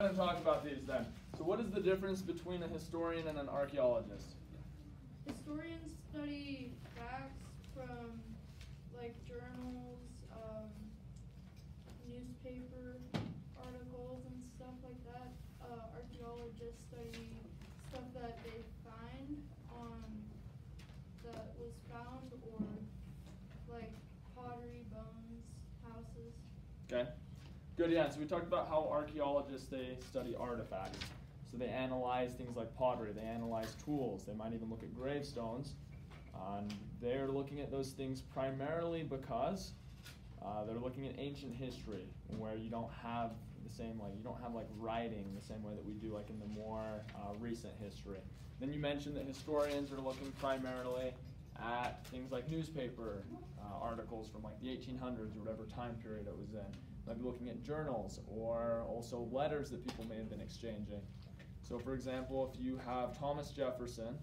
going to talk about these then. So what is the difference between a historian and an archaeologist? Historians study facts from like journals, newspaper articles and stuff like that. Archaeologists study stuff that they find that was found, or like pottery, bones, houses. Okay. Good, yeah. So we talked about how archaeologists, they study artifacts. So they analyze things like pottery, they analyze tools, they might even look at gravestones. They're looking at those things primarily because they're looking at ancient history, where you don't have the same, you don't have writing the same way that we do in the more recent history. Then you mentioned that historians are looking primarily at things like newspaper articles from the 1800s or whatever time period it was in. Might be looking at journals or also letters that people may have been exchanging. So for example, if you have Thomas Jefferson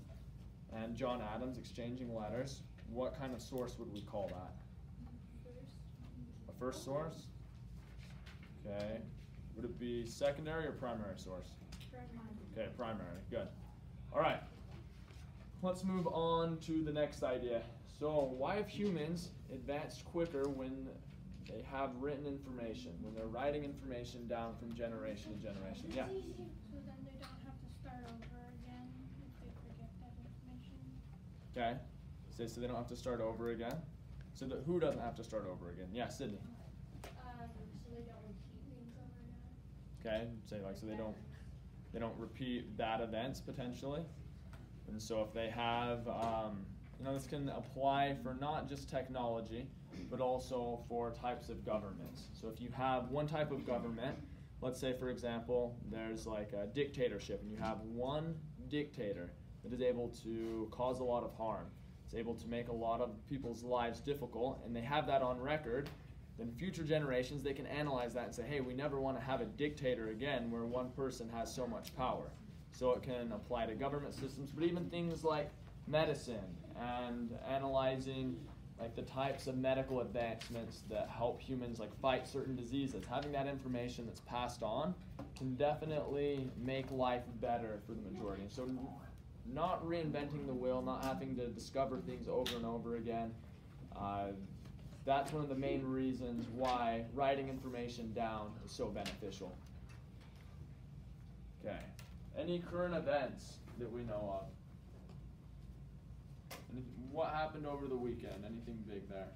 and John Adams exchanging letters, what kind of source would we call that? A first source? Okay. Would it be secondary or primary source? Primary. Okay, primary. Good. All right. Let's move on to the next idea. So why have humans advanced quicker when they have written information, when they're writing information down from generation to generation? Yeah? So then they don't have to start over again if they forget that information. Okay. So they don't have to start over again. So who doesn't have to start over again? Yeah, Sydney. So they don't repeat things over again. Okay. So they don't repeat bad events potentially. And so if they have, this can apply for not just technology, but also for types of governments. So if you have one type of government, let's say for example, there's a dictatorship, and you have one dictator that is able to cause a lot of harm. It's able to make a lot of people's lives difficult, and they have that on record. Then future generations, they can analyze that and say, hey, we never want to have a dictator again where one person has so much power. So it can apply to government systems, but even things like medicine and analyzing the types of medical advancements that help humans fight certain diseases. Having that information that's passed on can definitely make life better for the majority. So not reinventing the wheel, not having to discover things over and over again. That's one of the main reasons why writing information down is so beneficial. Okay. Any current events that we know of? What happened over the weekend? Anything big there?